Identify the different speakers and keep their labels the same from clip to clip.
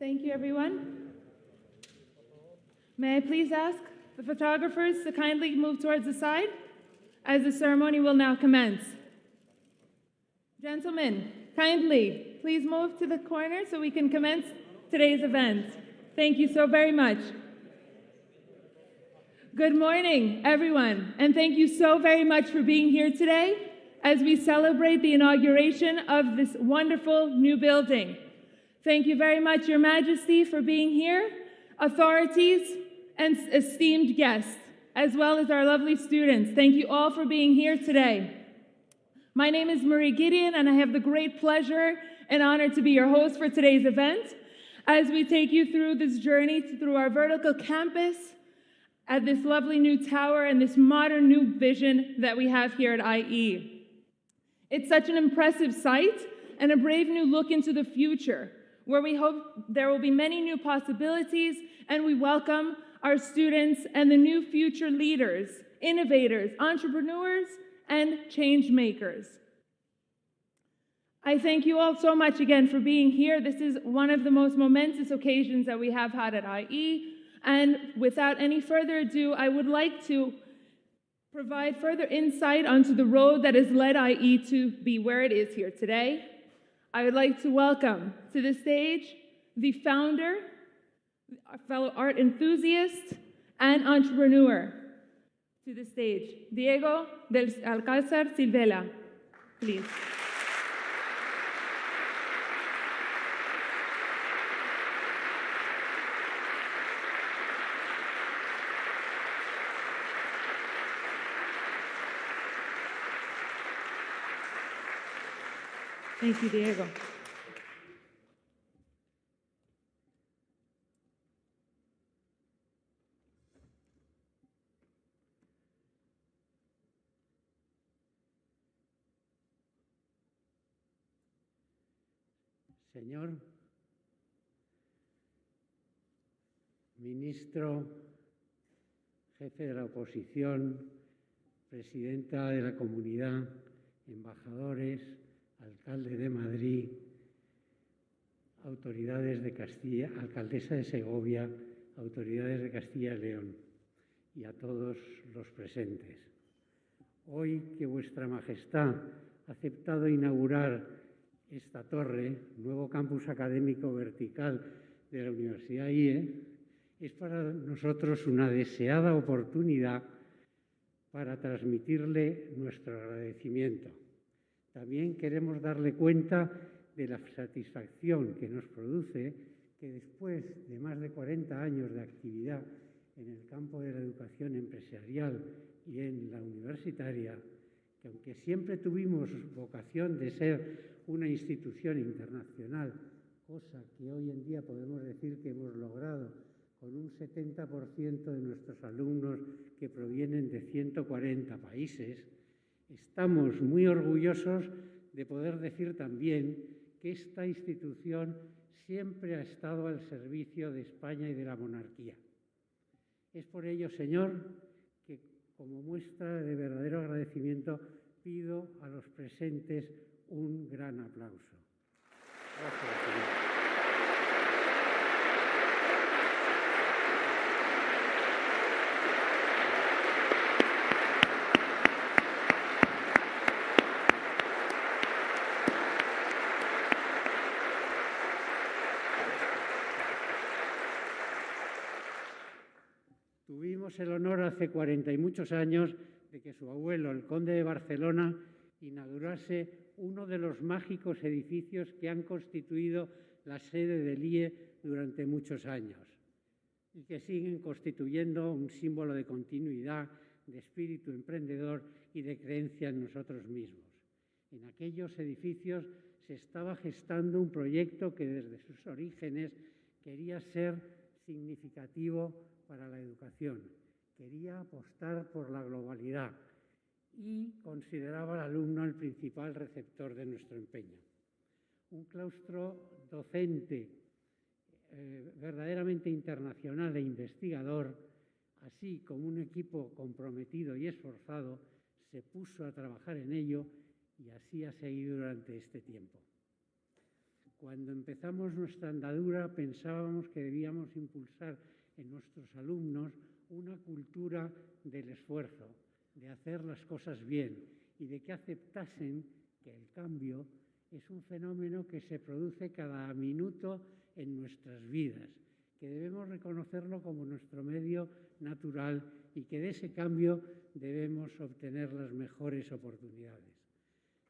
Speaker 1: Thank you, everyone. May I please ask the photographers to kindly move towards the side as the ceremony will now commence. Gentlemen, kindly, please move to the corner so we can commence today's event. Thank you so very much. Good morning, everyone, and thank you so very much for being here today as we celebrate the inauguration of this wonderful new building. Thank you very much, Your Majesty, for being here, authorities, and esteemed guests, as well as our lovely students. Thank you all for being here today. My name is Marie Gideon, and I have the great pleasure and honor to be your host for today's event as we take you through this journey through our vertical campus at this lovely new tower and this modern new vision that we have here at IE. It's such an impressive sight and a brave new look into the future, where we hope there will be many new possibilities, and we welcome our students and the new future leaders, innovators, entrepreneurs, and change makers. I thank you all so much again for being here. This is one of the most momentous occasions that we have had at IE, and without any further ado, I would like to provide further insight onto the road that has led IE to be where it is here today. I would like to welcome to the stage the founder, a fellow art enthusiast, and entrepreneur. To the stage, Diego del Alcázar Silvela, please. Thank you, Diego.
Speaker 2: Señor ministro, jefe de la oposición, presidenta de la comunidad, embajadores, alcalde de Madrid, autoridades de Castilla, alcaldesa de Segovia, autoridades de Castilla y León, y a todos los presentes. Hoy que vuestra majestad ha aceptado inaugurar esta torre, nuevo campus académico vertical de la Universidad IE, es para nosotros una deseada oportunidad para transmitirle nuestro agradecimiento. También queremos darle cuenta de la satisfacción que nos produce que después de más de 40 años de actividad en el campo de la educación empresarial y en la universitaria, que aunque siempre tuvimos vocación de ser una institución internacional, cosa que hoy en día podemos decir que hemos logrado con un 70% de nuestros alumnos que provienen de 140 países, estamos muy orgullosos de poder decir también que esta institución siempre ha estado al servicio de España y de la monarquía. Es por ello, señor, que como muestra de verdadero agradecimiento pido a los presentes un gran aplauso. Gracias, señor. Tuvimos el honor hace 40 y muchos años de que su abuelo, el conde de Barcelona, inaugurase uno de los mágicos edificios que han constituido la sede del IE durante muchos años y que siguen constituyendo un símbolo de continuidad, de espíritu emprendedor y de creencia en nosotros mismos. En aquellos edificios se estaba gestando un proyecto que desde sus orígenes quería ser significativo para la educación, quería apostar por la globalidad y consideraba al alumno el principal receptor de nuestro empeño. Un claustro docente verdaderamente internacional e investigador, así como un equipo comprometido y esforzado, se puso a trabajar en ello y así ha seguido durante este tiempo. Cuando empezamos nuestra andadura pensábamos que debíamos impulsar en nuestros alumnos una cultura del esfuerzo, de hacer las cosas bien y de que aceptasen que el cambio es un fenómeno que se produce cada minuto en nuestras vidas, que debemos reconocerlo como nuestro medio natural y que de ese cambio debemos obtener las mejores oportunidades.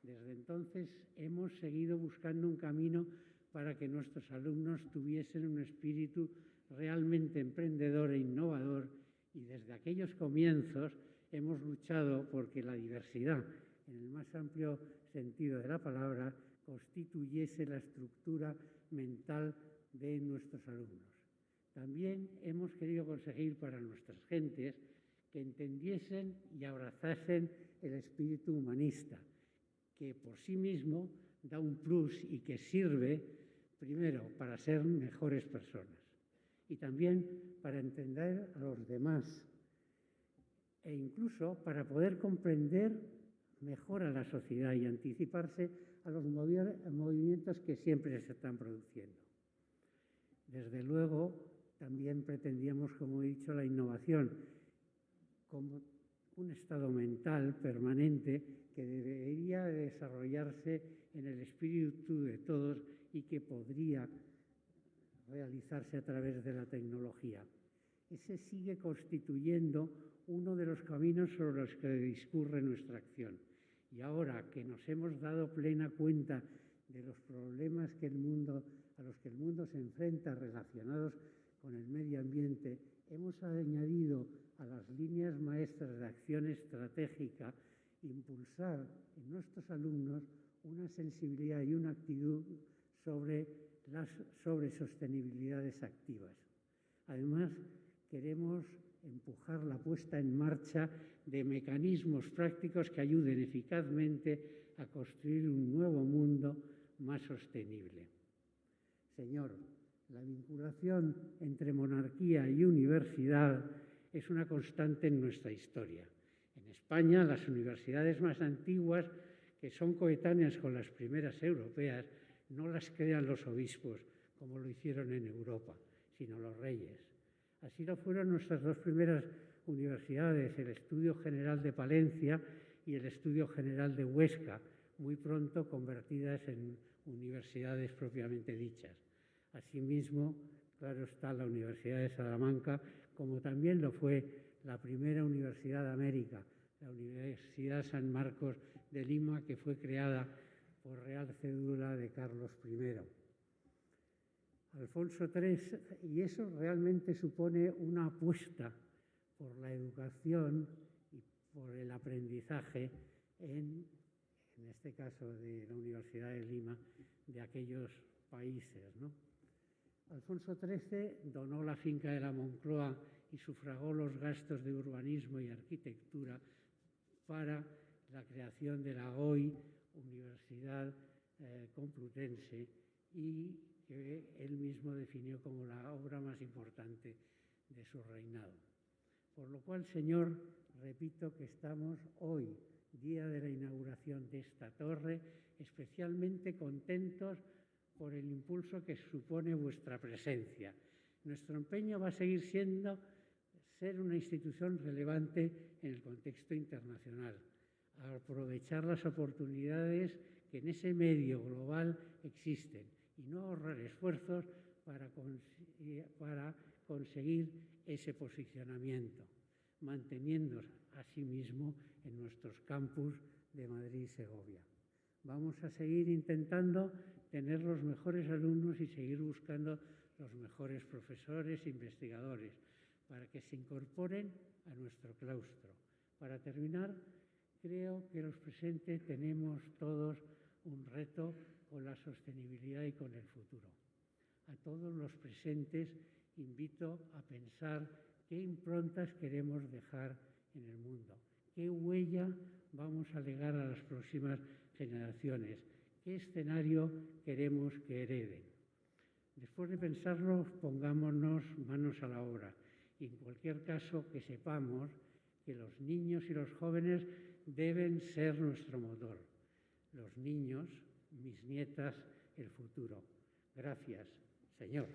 Speaker 2: Desde entonces hemos seguido buscando un camino para que nuestros alumnos tuviesen un espíritu realmente emprendedor e innovador y desde aquellos comienzos hemos luchado porque la diversidad, en el más amplio sentido de la palabra, constituyese la estructura mental de nuestros alumnos. También hemos querido conseguir para nuestras gentes que entendiesen y abrazasen el espíritu humanista, que por sí mismo da un plus y que sirve, primero, para ser mejores personas y también para entender a los demás e incluso para poder comprender mejor a la sociedad y anticiparse a los movimientos que siempre se están produciendo. Desde luego, también pretendíamos, como he dicho, la innovación como un estado mental permanente que debería desarrollarse en el espíritu de todos y que podría realizarse a través de la tecnología. Ese sigue constituyendo uno de los caminos sobre los que discurre nuestra acción. Y ahora que nos hemos dado plena cuenta de los problemas a los que el mundo se enfrenta relacionados con el medio ambiente, hemos añadido a las líneas maestras de acción estratégica impulsar en nuestros alumnos una sensibilidad y una actitud sobre sostenibilidades activas. Además, queremos empujar la puesta en marcha de mecanismos prácticos que ayuden eficazmente a construir un nuevo mundo más sostenible. Señor, la vinculación entre monarquía y universidad es una constante en nuestra historia. En España, las universidades más antiguas, que son coetáneas con las primeras europeas, no las crean los obispos, como lo hicieron en Europa, sino los reyes. Así lo fueron nuestras dos primeras universidades, el Estudio General de Palencia y el Estudio General de Huesca, muy pronto convertidas en universidades propiamente dichas. Asimismo, claro está, la Universidad de Salamanca, como también lo fue la primera universidad de América, la Universidad San Marcos de Lima, que fue creada por Real Cédula de Carlos I. Alfonso III, y eso realmente supone una apuesta por la educación y por el aprendizaje en este caso de la Universidad de Lima, de aquellos países, ¿no? Alfonso XIII donó la finca de la Moncloa y sufragó los gastos de urbanismo y arquitectura para la creación de la hoy Universidad Complutense y que él mismo definió como la obra más importante de su reinado. Por lo cual, Señor, repito que estamos hoy, día de la inauguración de esta torre, especialmente contentos por el impulso que supone vuestra presencia. Nuestro empeño va a seguir siendo ser una institución relevante en el contexto internacional, aprovechar las oportunidades que en ese medio global existen y no ahorrar esfuerzos para conseguir ese posicionamiento, manteniéndonos asimismo en nuestros campus de Madrid y Segovia. Vamos a seguir intentando tener los mejores alumnos y seguir buscando los mejores profesores e investigadores para que se incorporen a nuestro claustro. Para terminar, creo que los presentes tenemos todos un reto con la sostenibilidad y con el futuro. A todos los presentes invito a pensar qué improntas queremos dejar en el mundo, qué huella vamos a legar a las próximas generaciones, qué escenario queremos que hereden. Después de pensarlo, pongámonos manos a la obra y en cualquier caso que sepamos que los niños y los jóvenes deben ser nuestro motor. Los niños, mis nietas, el futuro. Gracias, señor.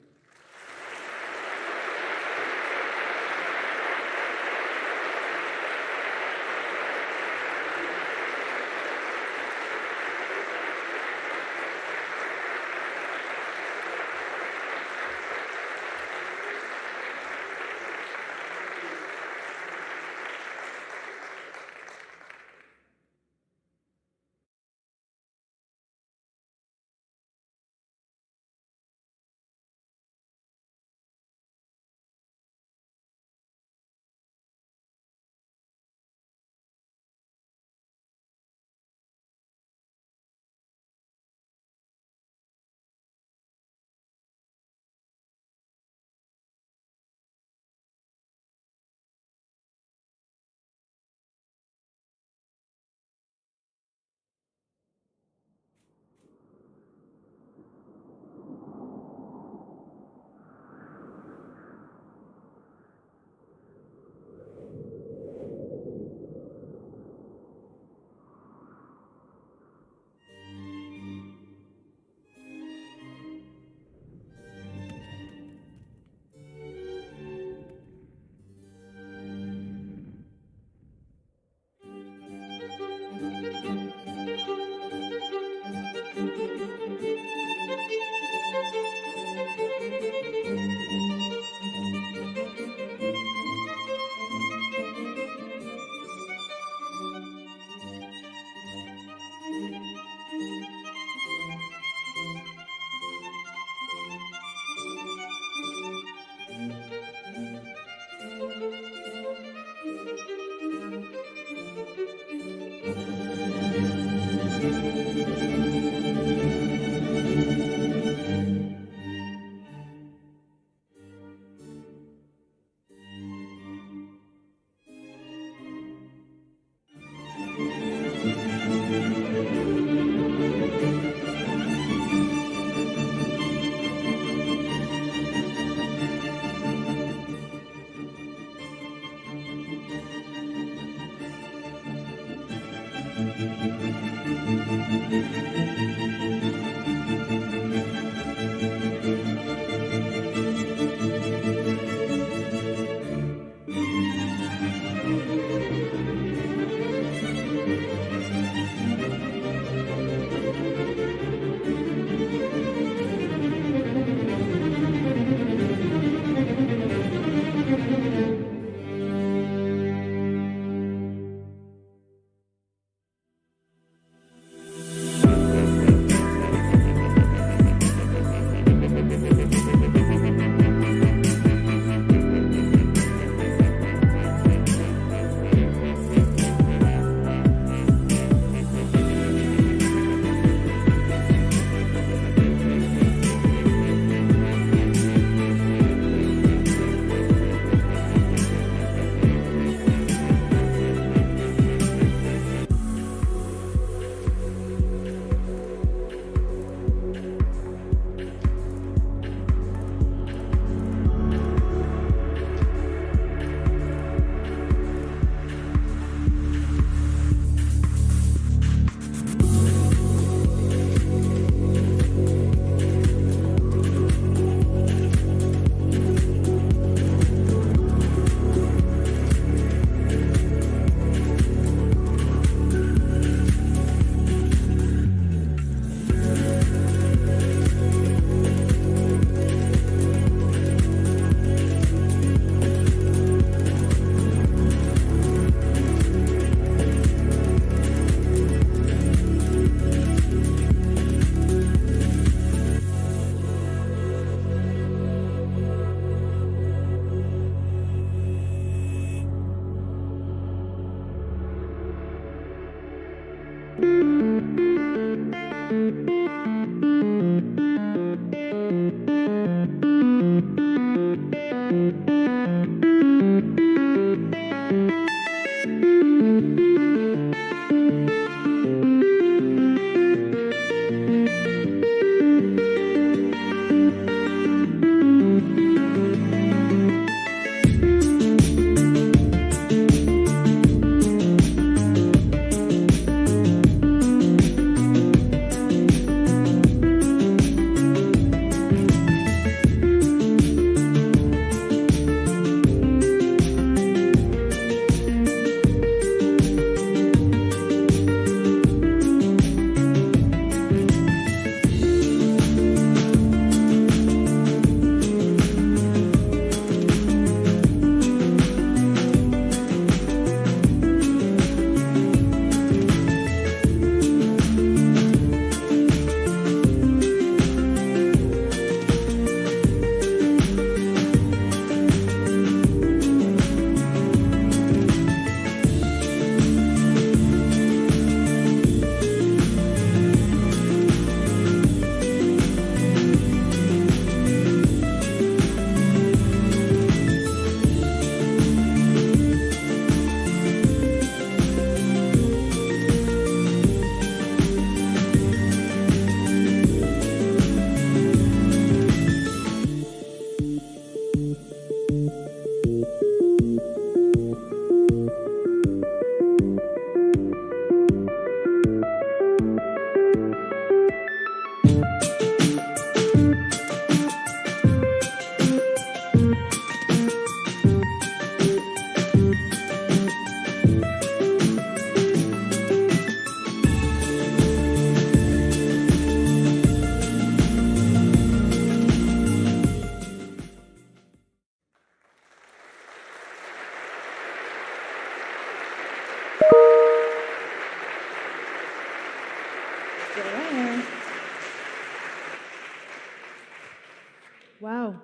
Speaker 1: Wow.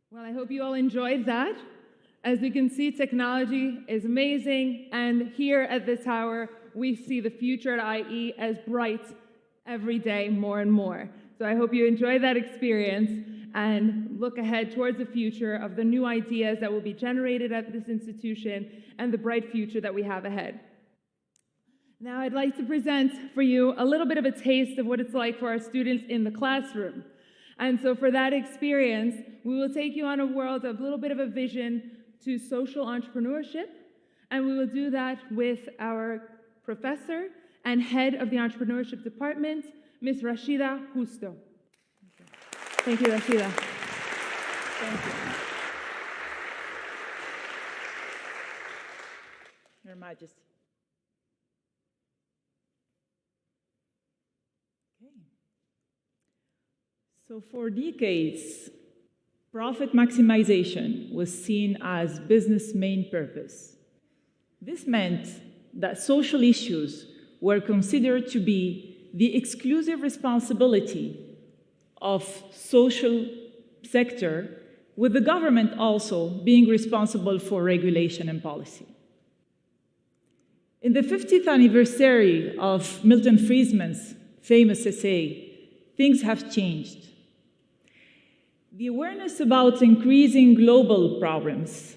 Speaker 1: Well, I hope you all enjoyed that. As you can see, technology is amazing, and here at the tower, we see the future at IE as bright every day more and more. So I hope you enjoy that experience and look ahead towards the future of the new ideas that will be generated at this institution and the bright future that we have ahead. Now I'd like to present for you a little bit of a taste of what it's like for our students in the classroom. And so for that experience, we will take you on a world of a little bit of a vision to social entrepreneurship, and we will do that with our professor and head of the entrepreneurship department, Ms. Rashida Justo. Thank you, Rashida. Thank you.
Speaker 3: Your Majesty. Okay. So for decades, profit maximization was seen as business' main purpose. This meant that social issues were considered to be the exclusive responsibility of social sector, with the government also being responsible for regulation and policy. In the 50th anniversary of Milton Friedman's famous essay, things have changed. The awareness about increasing global problems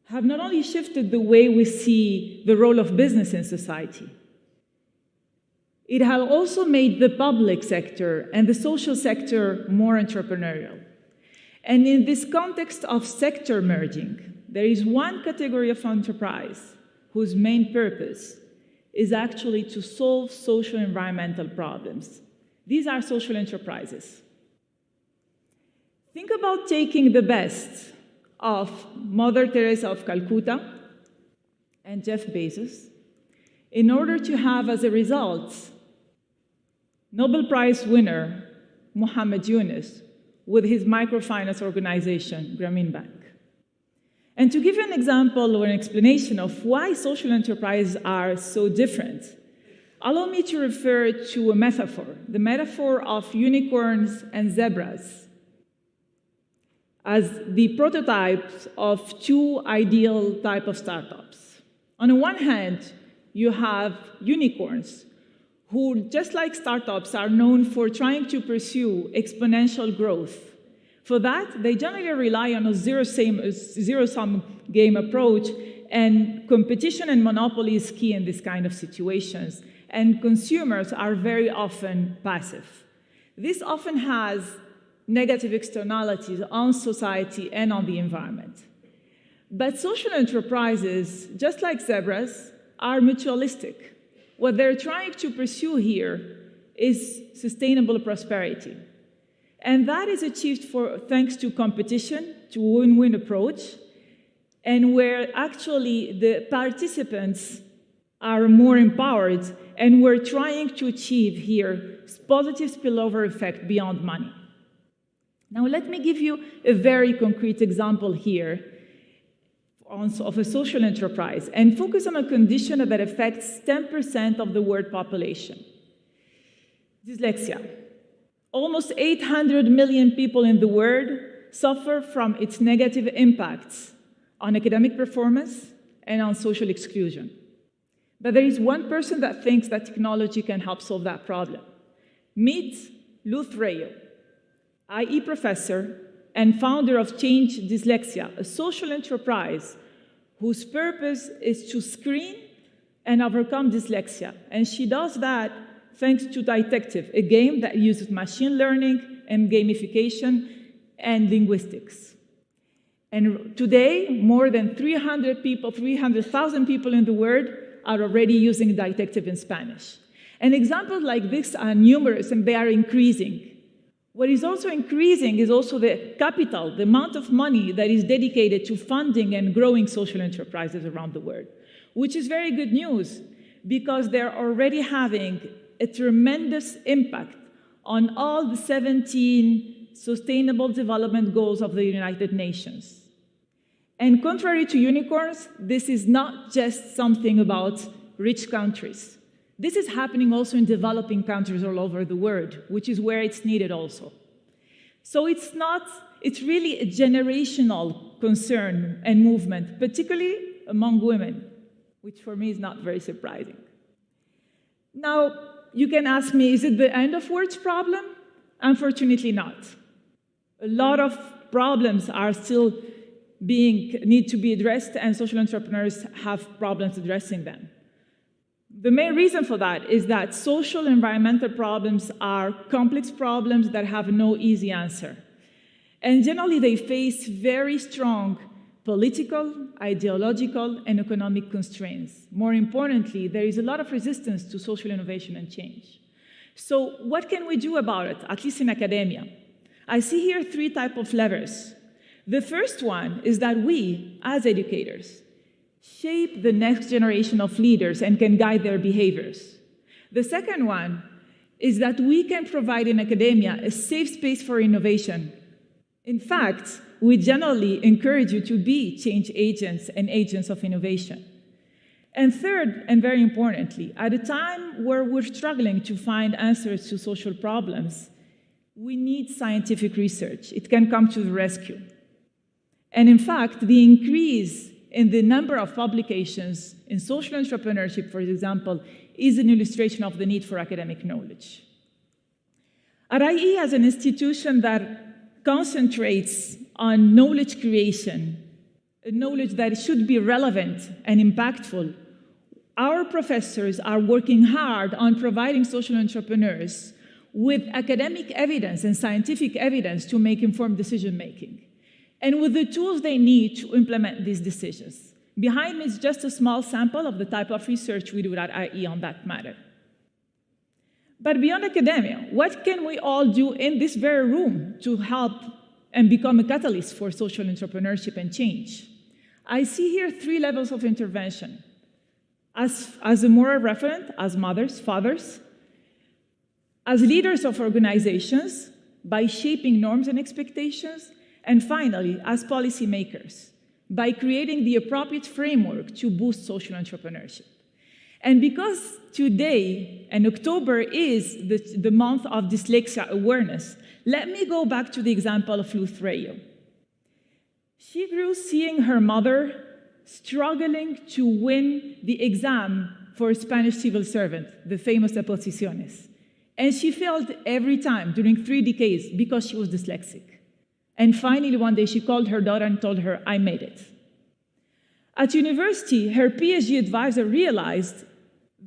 Speaker 3: have not only shifted the way we see the role of business in society, it has also made the public sector and the social sector more entrepreneurial. And in this context of sector merging, there is one category of enterprise whose main purpose is actually to solve social environmental problems. These are social enterprises. Think about taking the best of Mother Teresa of Calcutta and Jeff Bezos in order to have, as a result, Nobel Prize winner Muhammad Yunus with his microfinance organization, Grameen Bank. And to give you an example or an explanation of why social enterprises are so different, allow me to refer to a metaphor, the metaphor of unicorns and zebras, as the prototypes of two ideal types of startups. On the one hand, you have unicorns, who, just like startups, are known for trying to pursue exponential growth. For that, they generally rely on a zero-sum game approach, and competition and monopoly is key in this kind of situations, and consumers are very often passive. This often has negative externalities on society and on the environment. But social enterprises, just like zebras, are mutualistic. What they're trying to pursue here is sustainable prosperity. And that is achieved thanks to competition, to a win-win approach, and where actually the participants are more empowered, and we're trying to achieve here positive spillover effect beyond money. Now, let me give you a very concrete example here of a social enterprise and focus on a condition that affects 10% of the world population. Dyslexia. Almost 800 million people in the world suffer from its negative impacts on academic performance and on social exclusion. But there is one person that thinks that technology can help solve that problem. Meet Luz Rayo, IE professor and founder of Change Dyslexia, a social enterprise whose purpose is to screen and overcome dyslexia. And she does that thanks to Detective, a game that uses machine learning and gamification and linguistics. And today, more than 300,000 people in the world are already using Detective in Spanish. And examples like this are numerous, and they are increasing. What is also increasing is also the capital, the amount of money that is dedicated to funding and growing social enterprises around the world, which is very good news because they're already having a tremendous impact on all the 17 Sustainable Development Goals of the United Nations. And contrary to unicorns, this is not just something about rich countries. This is happening also in developing countries all over the world, which is where it's needed also. So it's really a generational concern and movement, particularly among women, which for me is not very surprising. Now, you can ask me, is it the end of words problem? Unfortunately not. A lot of problems are still need to be addressed, and social entrepreneurs have problems addressing them. The main reason for that is that social environmental problems are complex problems that have no easy answer. And generally, they face very strong political, ideological, and economic constraints. More importantly, there is a lot of resistance to social innovation and change. So what can we do about it, at least in academia? I see here 3 types of levers. The first one is that we, as educators, shape the next generation of leaders and can guide their behaviors. The second one is that we can provide in academia a safe space for innovation. In fact, we generally encourage you to be change agents and agents of innovation. And third, and very importantly, at a time where we're struggling to find answers to social problems, we need scientific research. It can come to the rescue. And in fact, the increase in the number of publications in social entrepreneurship, for example, is an illustration of the need for academic knowledge. At IE, as an institution that concentrates on knowledge creation, a knowledge that should be relevant and impactful, our professors are working hard on providing social entrepreneurs with academic evidence and scientific evidence to make informed decision-making, and with the tools they need to implement these decisions. Behind me is just a small sample of the type of research we do at IE on that matter. But beyond academia, what can we all do in this very room to help and become a catalyst for social entrepreneurship and change? I see here 3 levels of intervention. As a moral referent, as mothers, fathers, as leaders of organizations, by shaping norms and expectations, and finally, as policymakers, by creating the appropriate framework to boost social entrepreneurship. And because today and October is the month of dyslexia awareness, let me go back to the example of Luz Rayo. She grew seeing her mother struggling to win the exam for a Spanish civil servant, the famous oposiciones. And she failed every time during 3 decades because she was dyslexic. And finally, one day, she called her daughter and told her, I made it. At university, her PhD advisor realized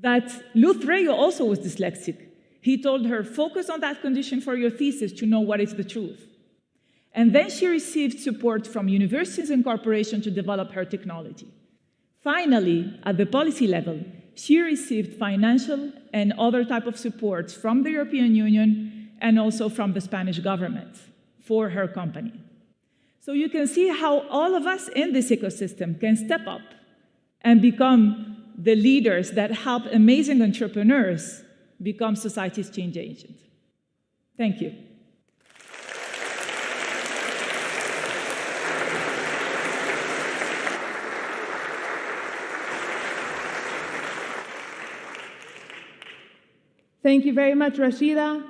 Speaker 3: that Luz Rayo also was dyslexic. He told her, focus on that condition for your thesis to know what is the truth. And then she received support from universities and corporations to develop her technology. Finally, at the policy level, she received financial and other type of support from the European Union and also from the Spanish government for her company. So you can see how all of us in this ecosystem can step up and become the leaders that help amazing entrepreneurs become society's change agent. Thank you.
Speaker 1: Thank you very much, Rashida,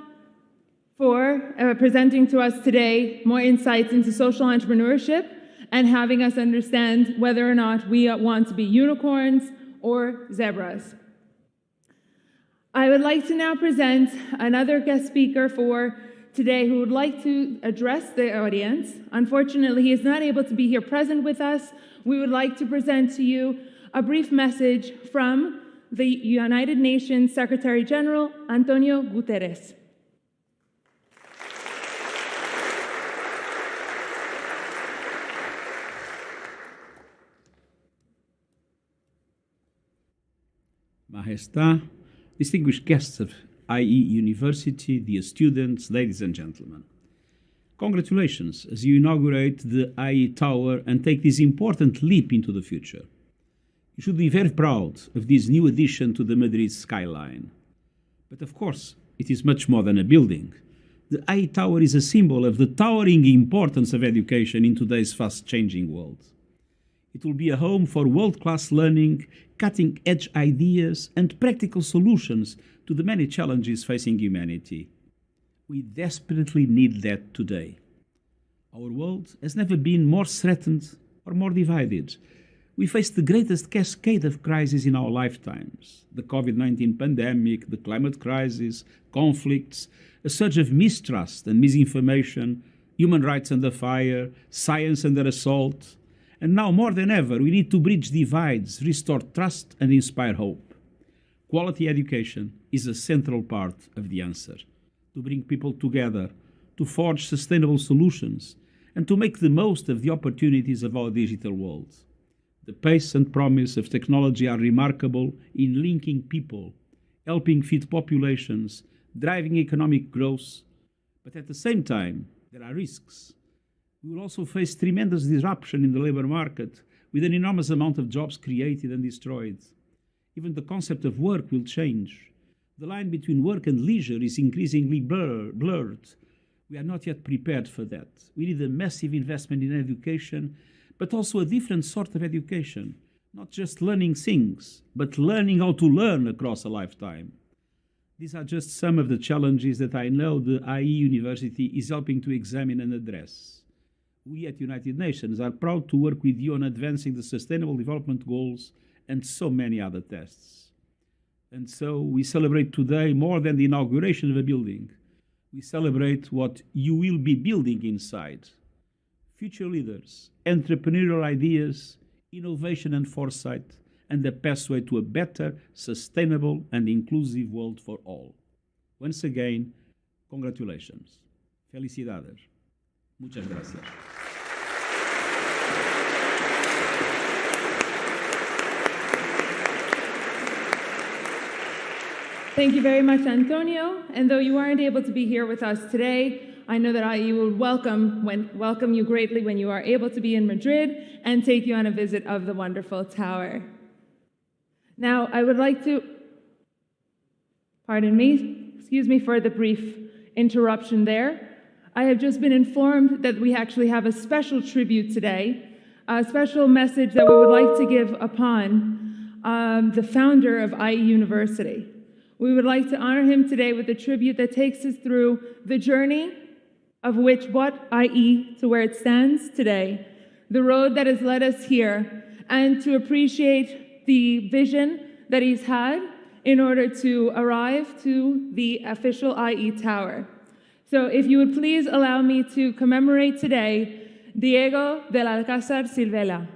Speaker 1: for presenting to us today more insights into social entrepreneurship and having us understand whether or not we want to be unicorns or zebras. I would like to now present another guest speaker for today who would like to address the audience. Unfortunately, he is not able to be here present with us. We would like to present to you a brief message from the United Nations Secretary General, Antonio Guterres.
Speaker 4: Majestà, distinguished guests of IE University, dear students, ladies and gentlemen. Congratulations as you inaugurate the IE Tower and take this important leap into the future. You should be very proud of this new addition to the Madrid skyline. But of course, it is much more than a building. The IE Tower is a symbol of the towering importance of education in today's fast-changing world. It will be a home for world-class learning, cutting-edge ideas, and practical solutions to the many challenges facing humanity. We desperately need that today. Our world has never been more threatened or more divided. We face the greatest cascade of crises in our lifetimes: the COVID-19 pandemic, the climate crisis, conflicts, a surge of mistrust and misinformation, human rights under fire, science under assault. And now more than ever, we need to bridge divides, restore trust, and inspire hope. Quality education is a central part of the answer, to bring people together, to forge sustainable solutions, and to make the most of the opportunities of our digital world. The pace and promise of technology are remarkable in linking people, helping feed populations, driving economic growth, but at the same time, there are risks. We will also face tremendous disruption in the labor market, with an enormous amount of jobs created and destroyed. Even the concept of work will change. The line between work and leisure is increasingly blurred. We are not yet prepared for that. We need a massive investment in education, but also a different sort of education, not just learning things, but learning how to learn across a lifetime. These are just some of the challenges that I know the IE University is helping to examine and address. We at United Nations are proud to work with you on advancing the Sustainable Development Goals and so many other tests. And so we celebrate today more than the inauguration of a building. We celebrate what you will be building inside. Future leaders, entrepreneurial ideas, innovation and foresight, and the pathway to a better, sustainable and inclusive world for all. Once again, congratulations. Felicidades. Muchas gracias.
Speaker 1: Thank you very much, Antonio. And though you aren't able to be here with us today, I know that IE will welcome you greatly when you are able to be in Madrid and take you on a visit of the wonderful tower. Now, I would like to, excuse me for the brief interruption there. I have just been informed that we actually have a special tribute today, a special message that we would like to give upon the founder of IE University. We would like to honor him today with a tribute that takes us through the journey of which brought IE to where it stands today, the road that has led us here, and to appreciate the vision that he's had in order to arrive to the official IE Tower. So if you would please allow me to commemorate today Diego del Alcázar Silvela.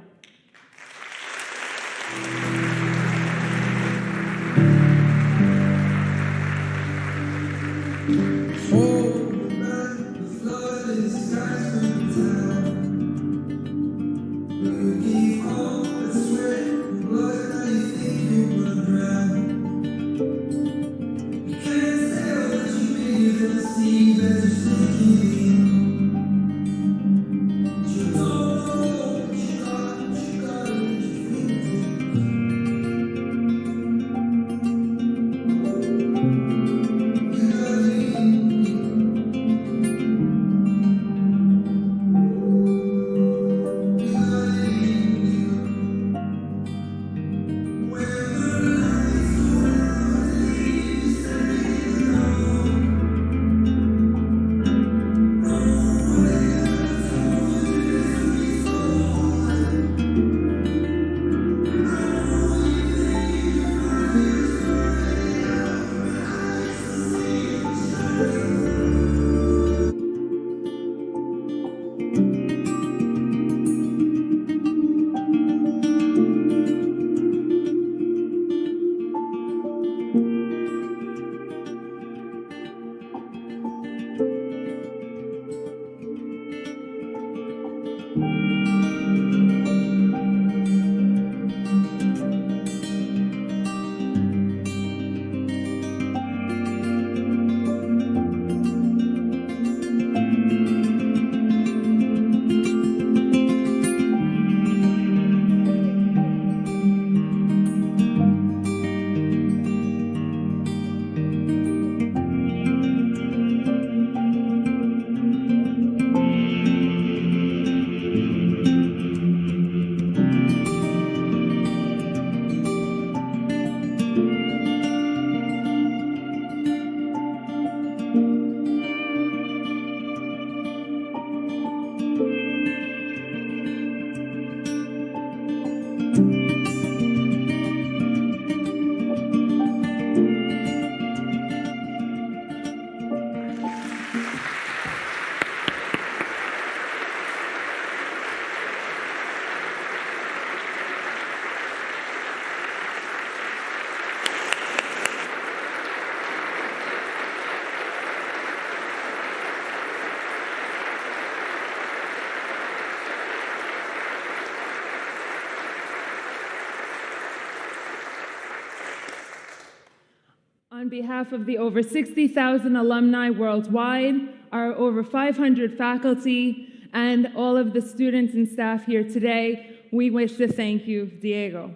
Speaker 1: behalf of the over 60,000 alumni worldwide, our over 500 faculty, and all of the students and staff here today, we wish to thank you, Diego.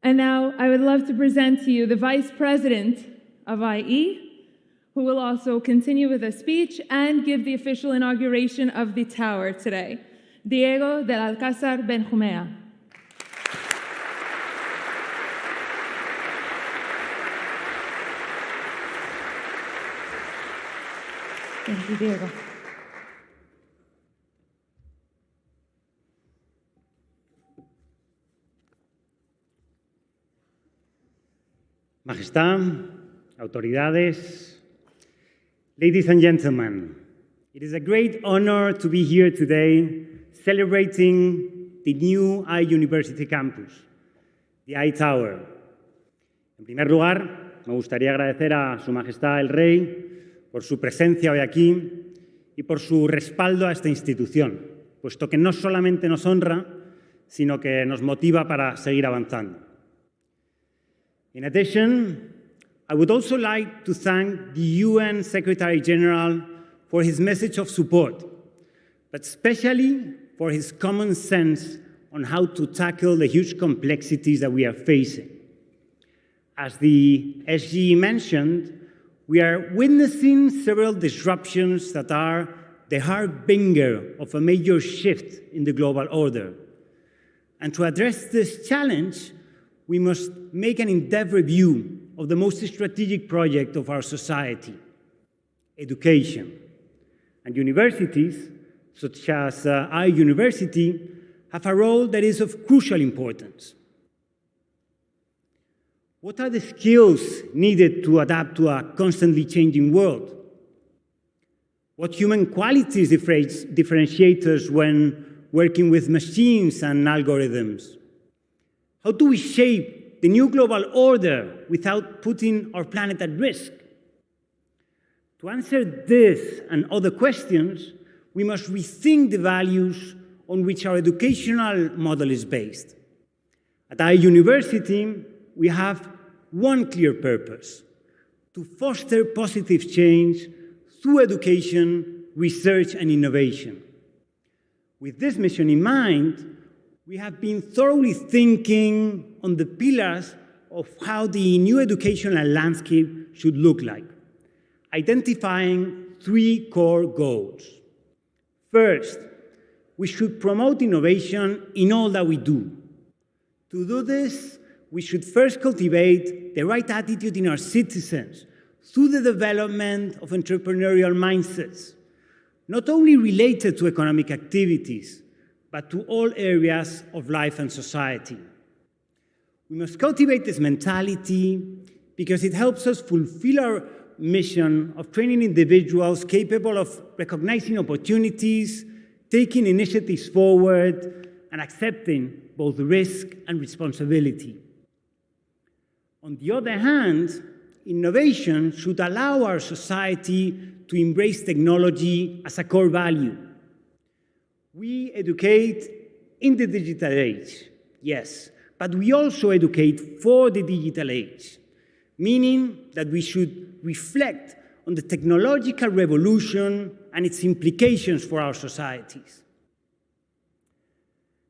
Speaker 1: And now I would love to present to you the Vice President of IE, who will also continue with a speech and give the official inauguration of the tower today. Diego del Alcázar Benjumea. Thank you, Diego.
Speaker 5: Majestad, autoridades, ladies and gentlemen, it is a great honor to be here today celebrating the new iUniversity campus, the iTower. En primer lugar, me gustaría agradecer a Su Majestad el Rey por su presencia hoy aquí y por su respaldo a esta institución, puesto que no solamente nos honra, sino que nos motiva para seguir avanzando. In addition, I would also like to thank the UN Secretary General for his message of support, but especially for his common sense on how to tackle the huge complexities that we are facing. As the SGE mentioned, we are witnessing several disruptions that are the harbinger of a major shift in the global order. And to address this challenge, we must make an in-depth review of the most strategic project of our society, education. And universities, such as iUniversity, have a role that is of crucial importance. What are the skills needed to adapt to a constantly changing world? What human qualities differentiate us when working with machines and algorithms? How do we shape the new global order without putting our planet at risk? To answer this and other questions, we must rethink the values on which our educational model is based. At iUniversity, we have one clear purpose: to foster positive change through education, research, and innovation. With this mission in mind, we have been thoroughly thinking on the pillars of how the new educational landscape should look like, identifying three core goals. First, we should promote innovation in all that we do. To do this, we should first cultivate the right attitude in our citizens through the development of entrepreneurial mindsets, not only related to economic activities, but to all areas of life and society. We must cultivate this mentality because it helps us fulfill our mission of training individuals capable of recognizing opportunities, taking initiatives forward, and accepting both risk and responsibility. On the other hand, innovation should allow our society to embrace technology as a core value. We educate in the digital age, yes, but we also educate for the digital age, meaning that we should reflect on the technological revolution and its implications for our societies.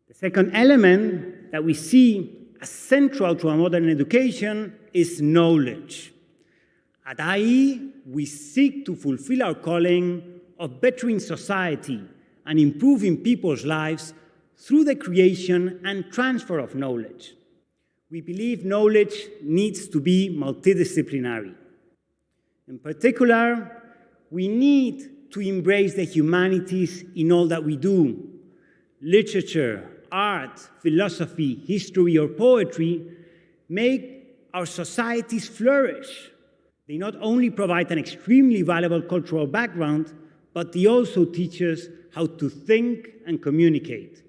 Speaker 5: The second element that we see as central to a modern education is knowledge. At IE, we seek to fulfill our calling of bettering society and improving people's lives through the creation and transfer of knowledge. We believe knowledge needs to be multidisciplinary. In particular, we need to embrace the humanities in all that we do. Literature, art, philosophy, history, or poetry make our societies flourish. They not only provide an extremely valuable cultural background, but they also teach us how to think and communicate.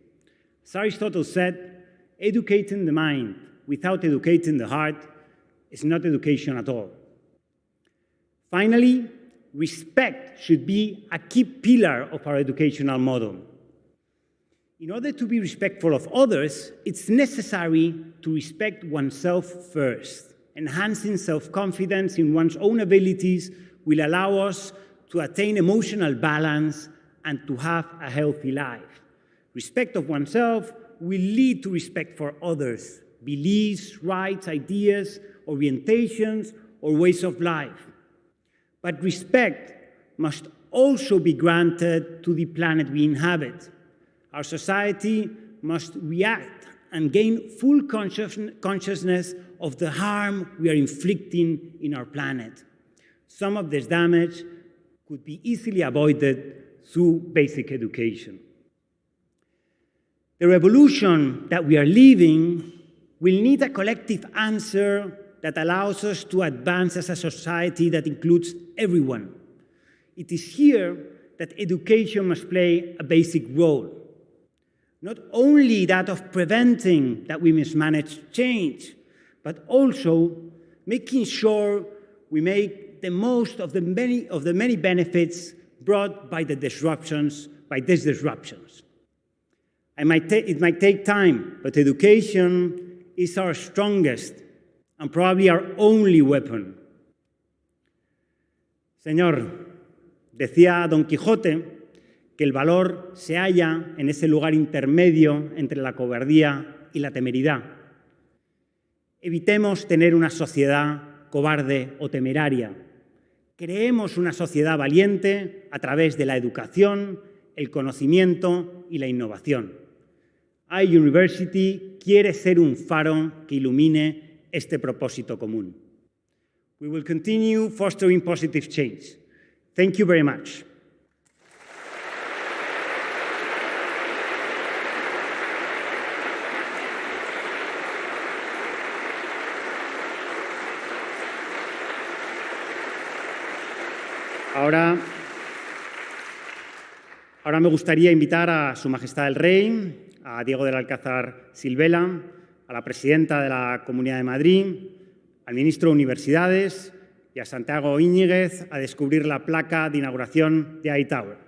Speaker 5: As Aristotle said, educating the mind without educating the heart is not education at all. Finally, respect should be a key pillar of our educational model. In order to be respectful of others, it's necessary to respect oneself first. enhancing self-confidence in one's own abilities will allow us to attain emotional balance and to have a healthy life. Respect of oneself will lead to respect for others, beliefs, rights, ideas, orientations, or ways of life. But respect must also be granted to the planet we inhabit. Our society must react and gain full consciousness of the harm we are inflicting in our planet. Some of this damage could be easily avoided through basic education. The revolution that we are living will need a collective answer that allows us to advance as a society that includes everyone. It is here that education must play a basic role. Not only that of preventing that we mismanage change, but also making sure we make the most of the many benefits brought by these disruptions. It might take time, but education is our strongest and probably our only weapon. Señor, decía Don Quijote que el valor se halla en ese lugar intermedio entre la cobardía y la temeridad. Evitemos tener una sociedad cobarde o temeraria. Creemos una sociedad valiente a través de la educación, el conocimiento y la innovación. iUniversity quiere ser un faro que ilumine este propósito común. We will continue fostering positive change. Thank you very much. Ahora me gustaría invitar a Su Majestad el Rey, a Diego del Alcázar Silvela, a la presidenta de la Comunidad de Madrid, al ministro de Universidades y a Santiago Íñiguez a descubrir la placa de inauguración de AI Tower.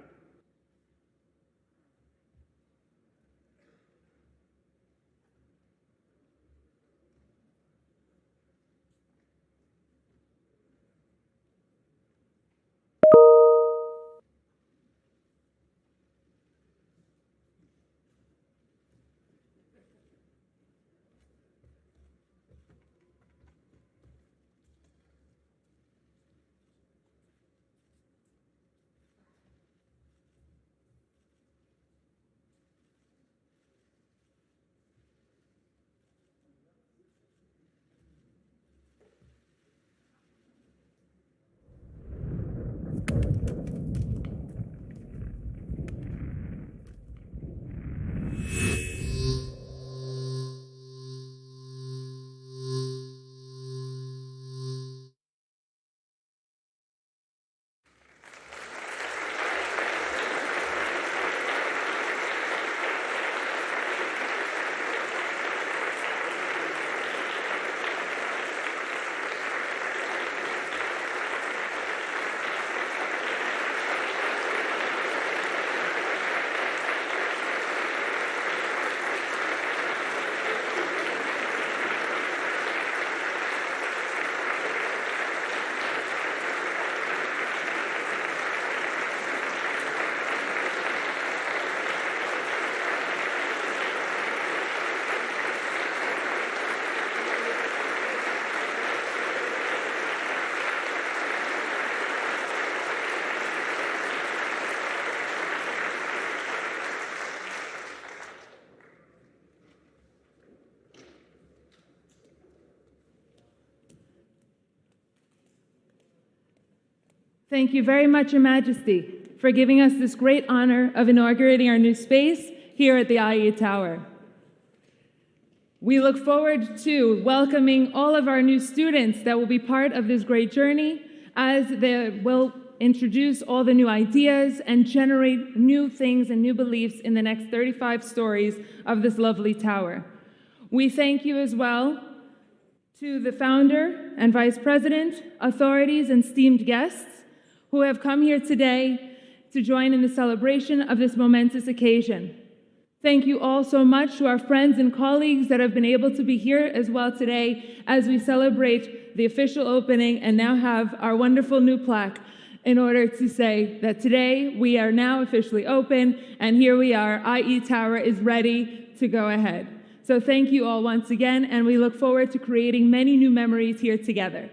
Speaker 1: Thank you very much, Your Majesty, for giving us this great honor of inaugurating our new space here at the IE Tower. We look forward to welcoming all of our new students that will be part of this great journey as they will introduce all the new ideas and generate new things and new beliefs in the next 35 stories of this lovely tower. We thank you as well to the founder and vice president, authorities, and esteemed guests who have come here today to join in the celebration of this momentous occasion. Thank you all so much to our friends and colleagues that have been able to be here as well today as we celebrate the official opening and now have our wonderful new plaque in order to say that today we are now officially open and here we are, IE Tower is ready to go ahead. So thank you all once again, and we look forward to creating many new memories here together.